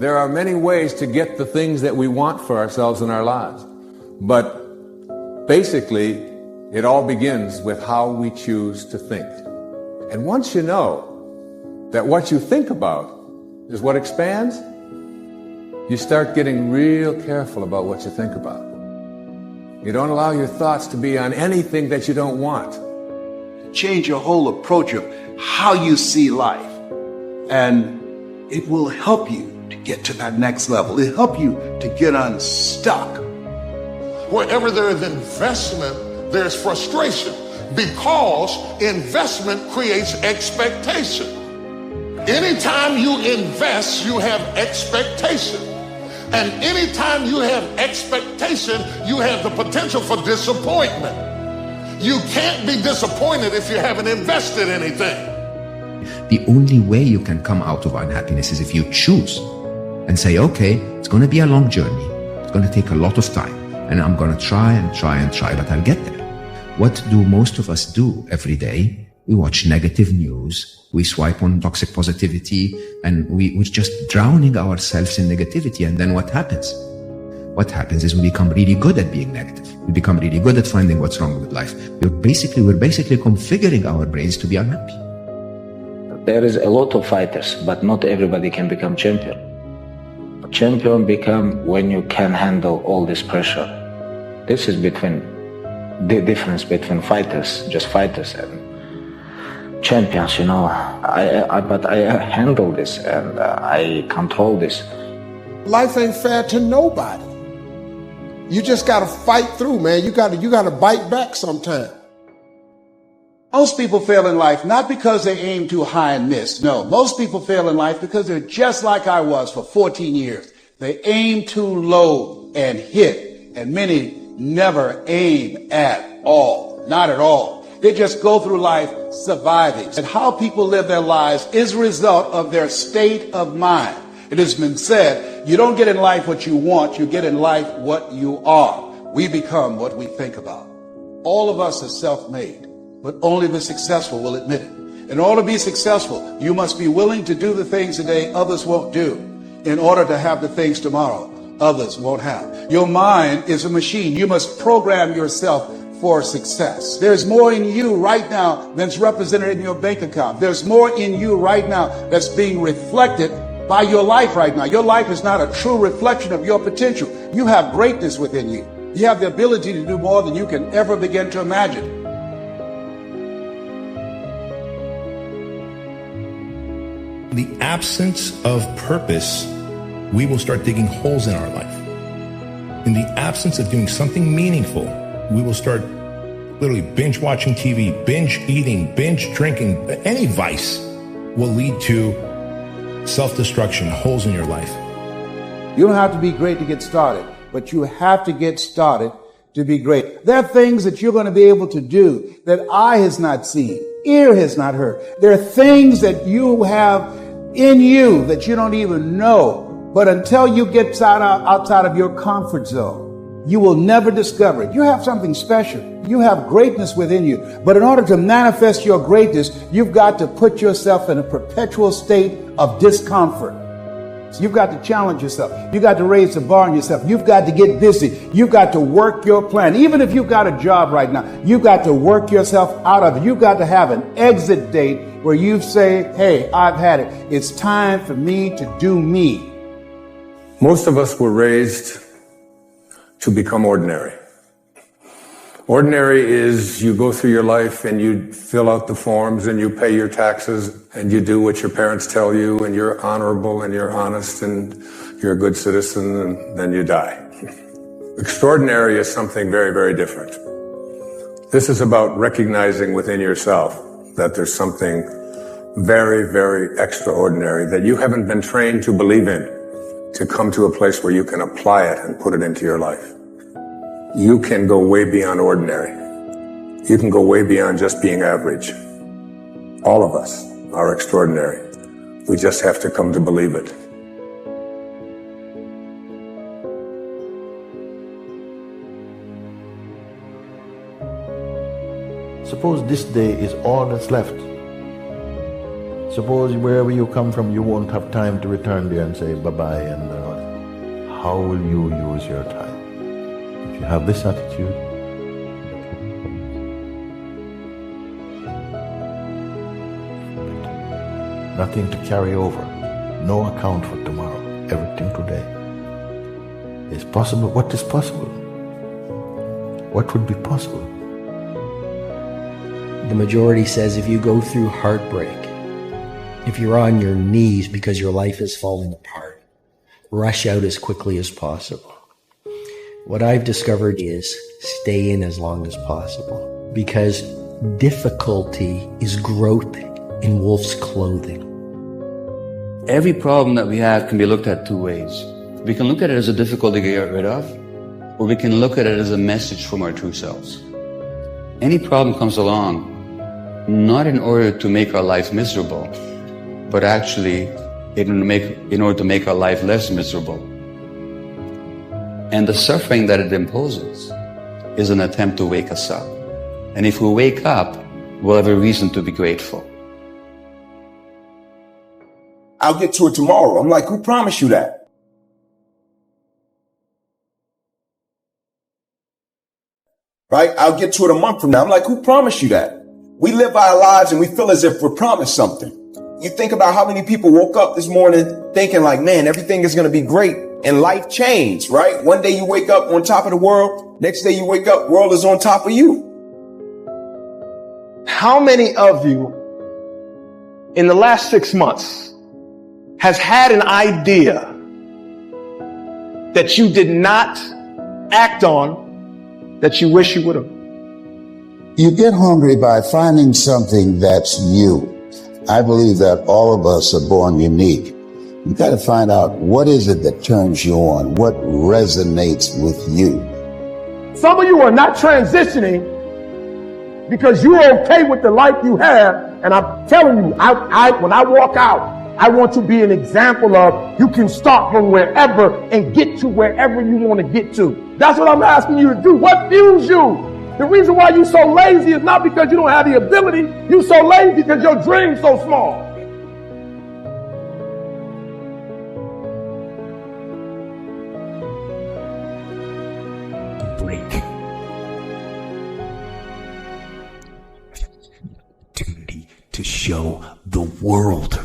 There are many ways to get the things that we want for ourselves in our lives. But basically, it all begins with how we choose to think. And once you know that what you think about is what expands, you start getting real careful about what you think about. You don't allow your thoughts to be on anything that you don't want. Change your whole approach of how you see life. And it will help you to get to that next level. It'll help you to get unstuck. Wherever there is investment, there's frustration, because investment creates expectation. Anytime you invest, you have expectation. And anytime you have expectation, you have the potential for disappointment. You can't be disappointed if you haven't invested anything. The only way you can come out of unhappiness is if you choose and say, okay, it's going to be a long journey. It's going to take a lot of time. And I'm going to try and try and try, but I'll get there. What do most of us do every day? We watch negative news. We swipe on toxic positivity, and we're just drowning ourselves in negativity. And then what happens? What happens is we become really good at being negative. We become really good at finding what's wrong with life. We're basically configuring our brains to be unhappy. There is a lot of fighters, but not everybody can become champion. Champion become when you can handle all this pressure. This is between the difference between fighters, just fighters, and champions. You know, but I handle this and I control this. Life ain't fair to nobody. You just gotta fight through, man. You gotta bite back sometime. Most people fail in life not because they aim too high and miss. No, most people fail in life because they're just like I was for 14 years. They aim too low and hit, and many never aim at all. Not at all. They just go through life surviving. And how people live their lives is a result of their state of mind. It has been said, you don't get in life what you want, you get in life what you are. We become what we think about. All of us are self-made, but only the successful will admit it. In order to be successful, you must be willing to do the things today others won't do, in order to have the things tomorrow others won't have. Your mind is a machine. You must program yourself for success. There's more in you right now than's represented in your bank account. There's more in you right now that's being reflected by your life right now. Your life is not a true reflection of your potential. You have greatness within you. You have the ability to do more than you can ever begin to imagine. In the absence of purpose, we will start digging holes in our life. In the absence of doing something meaningful, we will start literally binge watching TV, binge eating, binge drinking. Any vice will lead to self-destruction, holes in your life. You don't have to be great to get started, but you have to get started to be great. There are things that you're going to be able to do that eye has not seen, ear has not heard. There are things that you have in you that you don't even know. But until you get outside of your comfort zone, you will never discover it. You have something special. You have greatness within you. But in order to manifest your greatness, you've got to put yourself in a perpetual state of discomfort. So you've got to challenge yourself. You've got to raise the bar on yourself. You've got to get busy. You've got to work your plan. Even if you've got a job right now, you've got to work yourself out of it. You've got to have an exit date where you say, hey, I've had it. It's time for me to do me. Most of us were raised to become ordinary. Ordinary is you go through your life and you fill out the forms and you pay your taxes and you do what your parents tell you and you're honorable and you're honest and you're a good citizen and then you die. Extraordinary is something very, very different. This is about recognizing within yourself that there's something very, very extraordinary that you haven't been trained to believe in, to come to a place where you can apply it and put it into your life. You can go way beyond ordinary. You can go way beyond just being average. All of us are extraordinary. We just have to come to believe it. Suppose this day is all that's left. Suppose wherever you come from, you won't have time to return there and say bye-bye. And how will you use your time? If you have this attitude, nothing to carry over, no account for tomorrow, everything today is possible. What is possible? What would be possible? The majority says if you go through heartbreak, if you're on your knees because your life is falling apart, rush out as quickly as possible. What I've discovered is stay in as long as possible, because difficulty is growth in wolf's clothing. Every problem that we have can be looked at two ways. We can look at it as a difficulty to get rid of, or we can look at it as a message from our true selves. Any problem comes along not in order to make our life miserable, but actually in order to make our life less miserable. And the suffering that it imposes is an attempt to wake us up. And if we wake up, we'll have a reason to be grateful. I'll get to it tomorrow. I'm like, who promised you that? Right? I'll get to it a month from now. I'm like, who promised you that? We live our lives and we feel as if we're promised something. You think about how many people woke up this morning thinking like, man, everything is going to be great. And life changed, right? One day you wake up on top of the world. Next day you wake up, world is on top of you. How many of you in the last 6 months has had an idea that you did not act on that you wish you would have? You get hungry by finding something that's you. I believe that all of us are born unique. You got to find out what is it that turns you on, what resonates with you. Some of you are not transitioning because you're okay with the life you have. And I'm telling you, when I walk out, I want to be an example of you can start from wherever and get to wherever you want to get to. That's what I'm asking you to do. What fuels you? The reason why you're so lazy is not because you don't have the ability. You're so lazy because your dream's so small. Break. Opportunity to show the world,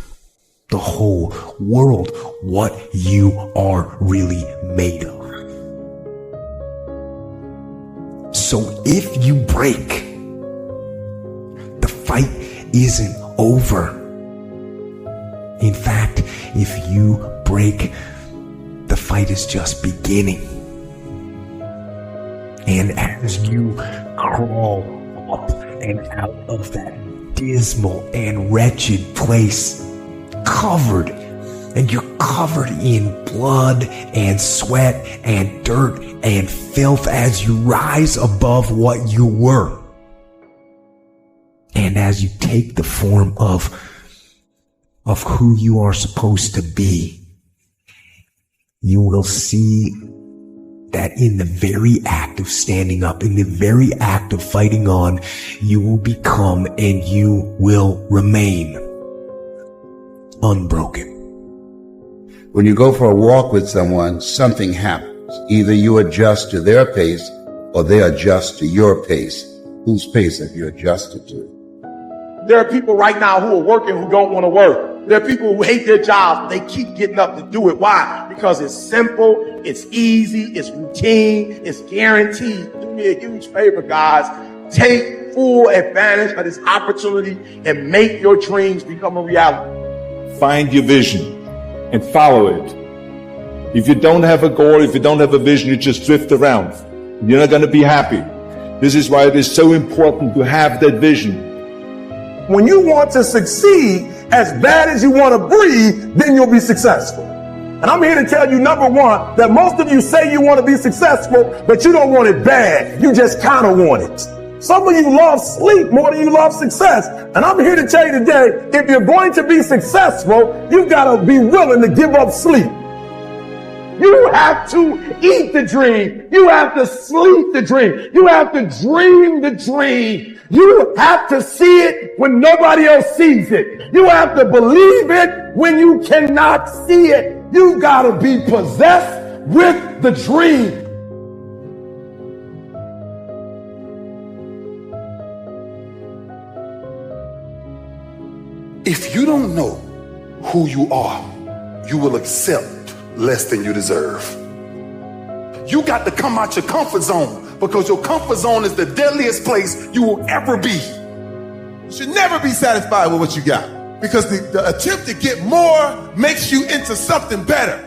the whole world, what you are really made of. So if you break, the fight isn't over. In fact, if you break, the fight is just beginning. And as you crawl up and out of that dismal and wretched place, covered, and you're covered in blood and sweat and dirt and filth as you rise above what you were. And as you take the form of who you are supposed to be, you will see that in the very act of standing up, in the very act of fighting on, you will become and you will remain unbroken. When you go for a walk with someone, something happens. Either you adjust to their pace or they adjust to your pace. Whose pace have you adjusted to? There are people right now who are working who don't want to work. There are people who hate their jobs. They keep getting up to do it. Why? Because it's simple, it's easy, it's routine, it's guaranteed. Do me a huge favor, guys. Take full advantage of this opportunity and make your dreams become a reality. Find your vision and follow it. If you don't have a goal, if you don't have a vision, you just drift around. You're not going to be happy. This is why it is so important to have that vision. When you want to succeed as bad as you want to breathe, then you'll be successful. And I'm here to tell you, number one, that most of you say you want to be successful, but you don't want it bad. You just kind of want it. Some of you love sleep more than you love success. And I'm here to tell you today, if you're going to be successful, you've got to be willing to give up sleep. You have to eat the dream. You have to sleep the dream. You have to dream the dream. You have to see it when nobody else sees it. You have to believe it when you cannot see it. You gotta be possessed with the dream. If you don't know who you are, you will accept less than you deserve. You got to come out your comfort zone, because your comfort zone is the deadliest place you will ever be. You should never be satisfied with what you got, because the attempt to get more makes you into something better.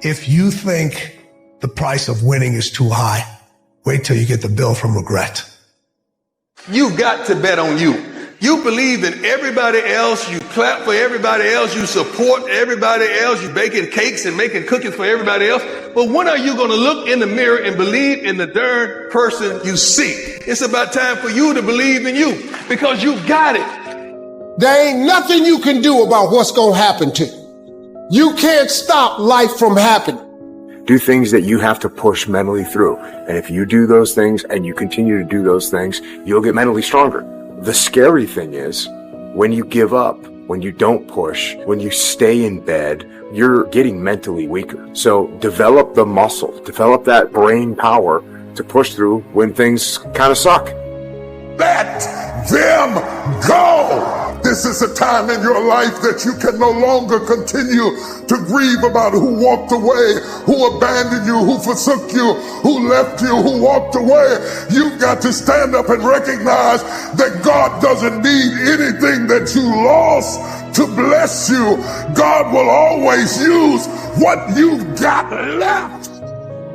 If you think the price of winning is too high, wait till you get the bill from regret. You've got to bet on you. You believe in everybody else, you clap for everybody else, you support everybody else, you baking cakes and making cookies for everybody else. But when are you going to look in the mirror and believe in the darn person you see? It's about time for you to believe in you, because you got it. There ain't nothing you can do about what's going to happen to you. You can't stop life from happening. Do things that you have to push mentally through. And if you do those things and you continue to do those things, you'll get mentally stronger. The scary thing is, when you give up, when you don't push, when you stay in bed, you're getting mentally weaker. So develop the muscle, develop that brain power to push through when things kind of suck. Let them go. This is a time in your life that you can no longer continue to grieve about who walked away, who abandoned you, who forsook you, who left you, who walked away. You've got to stand up and recognize that God doesn't need anything that you lost to bless you. God will always use what you've got left.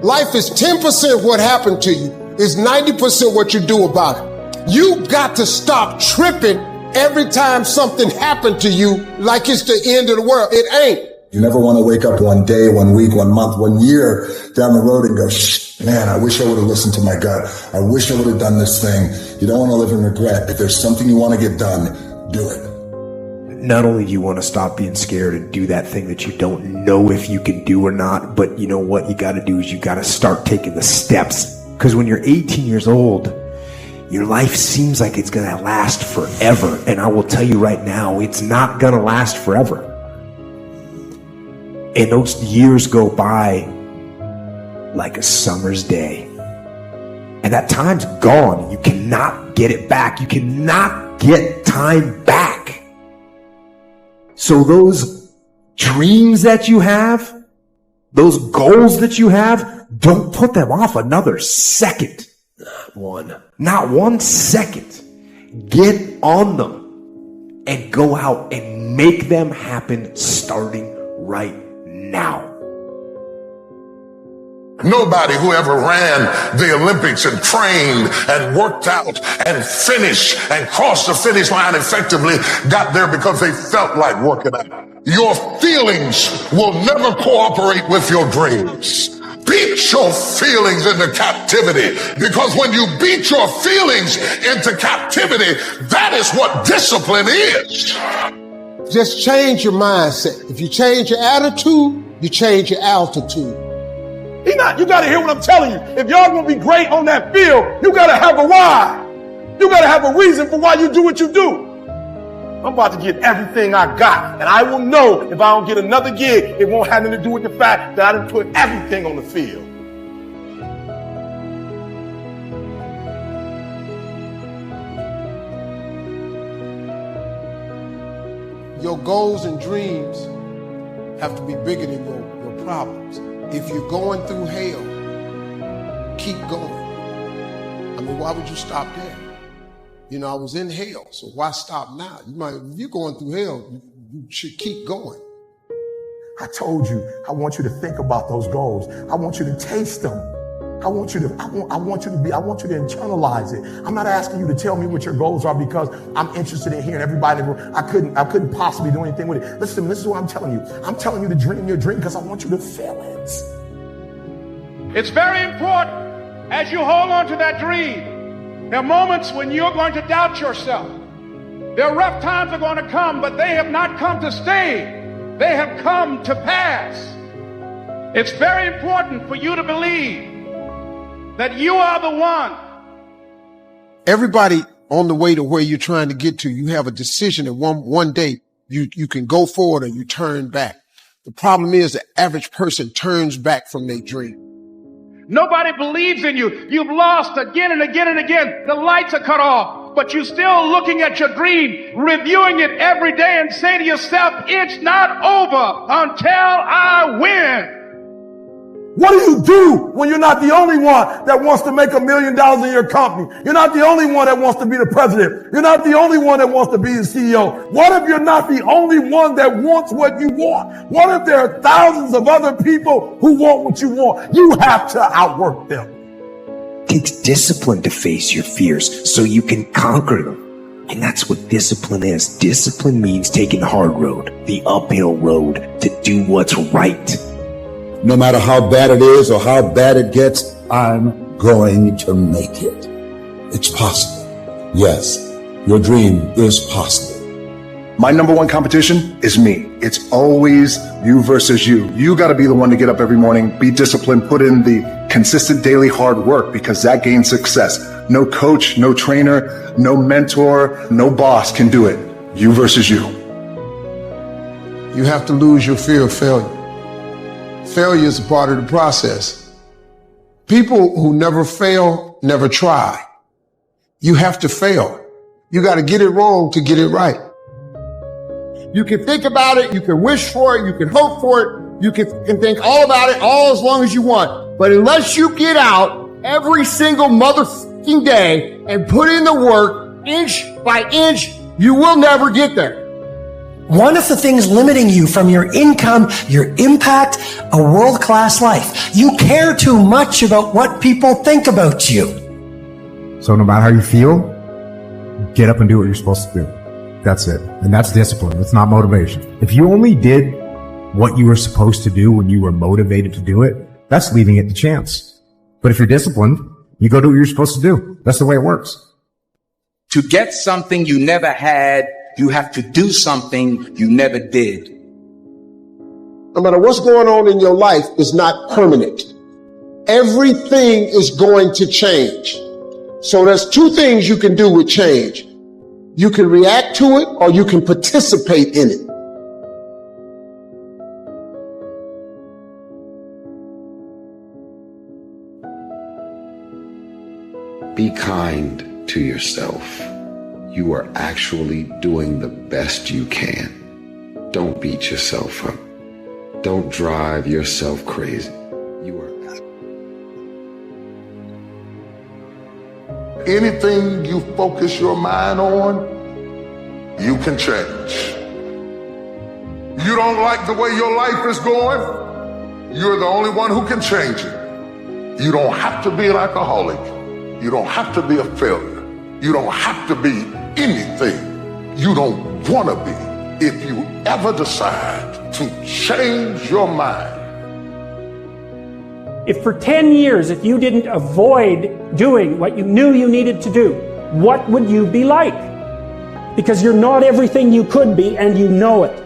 Life is 10% what happened to you. It's 90% what you do about it. You got to stop tripping every time something happened to you like it's the end of the world. It ain't. You never want to wake up one day, 1 week, 1 month, 1 year down the road and go, man, I wish I would have listened to my gut. I wish I would have done this thing. You don't want to live in regret. If there's something you want to get done, do it. Not only do you want to stop being scared and do that thing that you don't know if you can do or not, but you know what you got to do is you got to start taking the steps. Because when you're 18 years old, your life seems like it's going to last forever. And I will tell you right now, it's not going to last forever. And those years go by like a summer's day. And that time's gone. You cannot get it back. You cannot get time back. So those dreams that you have, those goals that you have, don't put them off another second. Not 1 second. Get on them and go out and make them happen starting right now. Nobody who ever ran the Olympics and trained and worked out and finished and crossed the finish line effectively got there because they felt like working out. Your feelings will never cooperate with your dreams. Beat your feelings into captivity, because when you beat your feelings into captivity, that is what discipline is. Just change your mindset. If you change your attitude, you change your altitude. You got to hear what I'm telling you. If y'all going to be great on that field, you got to have a why. You got to have a reason for why you do what you do. I'm about to get everything I got, and I will know if I don't get another gig, it won't have anything to do with the fact that I didn't put everything on the field. Your goals and dreams have to be bigger than your problems. If you're going through hell, keep going. I mean, why would you stop there? You know, I was in hell, so why stop now? If you're going through hell, you should keep going. I told you, I want you to think about those goals. I want you to taste them. I want you to internalize it. I'm not asking you to tell me what your goals are because I'm interested in hearing everybody in the room. I couldn't possibly do anything with it. Listen, this is what I'm telling you. I'm telling you to dream your dream because I want you to feel it. It's very important as you hold on to that dream. There are moments when you're going to doubt yourself. There are rough times are going to come, but they have not come to stay. They have come to pass. It's very important for you to believe that you are the one. Everybody on the way to where you're trying to get to, you have a decision that one day you can go forward or you turn back. The problem is the average person turns back from their dream. Nobody believes in you. You've lost again and again and again. The lights are cut off, but you're still looking at your dream, reviewing it every day and say to yourself, it's not over until I win. What do you do when you're not the only one that wants to make $1 million in your company? You're not the only one that wants to be the president. You're not the only one that wants to be the CEO. What if you're not the only one that wants what you want? What if there are thousands of other people who want what you want? You have to outwork them. It takes discipline to face your fears so you can conquer them. And that's what discipline is. Discipline means taking the hard road, the uphill road, to do what's right. No matter how bad it is or how bad it gets, I'm going to make it. It's possible. Yes, your dream is possible. My number one competition is me. It's always you versus you. You got to be the one to get up every morning, be disciplined, put in the consistent daily hard work, because that gains success. No coach, no trainer, no mentor, no boss can do it. You versus you. You have to lose your fear of failure. Failure is a part of the process. People who never fail, never try. You have to fail. You got to get it wrong to get it right. You can think about it, you can wish for it, you can hope for it, you can think all about it all as long as you want. But unless you get out every single motherfucking day and put in the work inch by inch, you will never get there. One of the things limiting you from your income, your impact, a world-class life. You care too much about what people think about you. So no matter how you feel, get up and do what you're supposed to do. That's it. And that's discipline. It's not motivation. If you only did what you were supposed to do when you were motivated to do it, that's leaving it to chance. But if you're disciplined, you go do what you're supposed to do. That's the way it works. To get something you never had, you have to do something you never did. No matter what's going on in your life is not permanent. Everything is going to change. So there's two things you can do with change. You can react to it or you can participate in it. Be kind to yourself. You are actually doing the best you can. Don't beat yourself up. Don't drive yourself crazy. Anything you focus your mind on, you can change. You don't like the way your life is going, you're the only one who can change it. You don't have to be an alcoholic. You don't have to be a failure. You don't have to be anything you don't want to be. If you ever decide to change your mind, if for 10 years, if you didn't avoid doing what you knew you needed to do, what would you be like? Because you're not everything you could be, and you know it.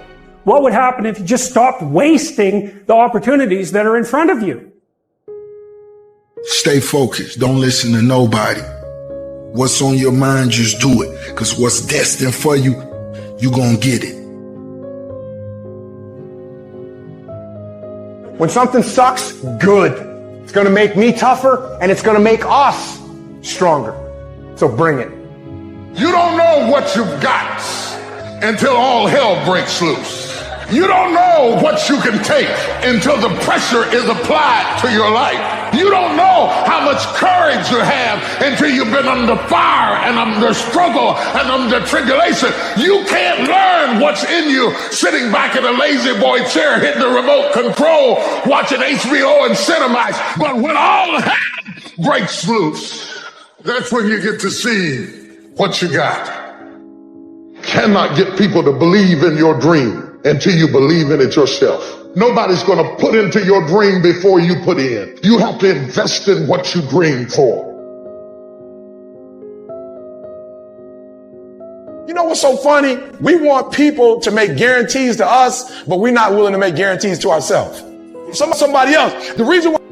What would happen if you just stopped wasting the opportunities that are in front of you? Stay focused. Don't listen to nobody. What's on your mind, just do it. Because what's destined for you, you're going to get it. When something sucks, good. It's going to make me tougher and it's going to make us stronger. So bring it. you don't know what you've got until all hell breaks loose. You don't know what you can take until the pressure is applied to your life. You don't know how much courage you have until you've been under fire and under struggle and under tribulation. You can't learn what's in you sitting back in a lazy boy chair hitting the remote control watching HBO and Cinemax. But when all hell breaks loose, that's when you get to see what you got. Cannot get people to believe in your dream until you believe in it yourself. Nobody's going to put into your dream before you put in. You have to invest in what you dream for. You know what's so funny? We want people to make guarantees to us, but we're not willing to make guarantees to ourselves. somebody else. The reason why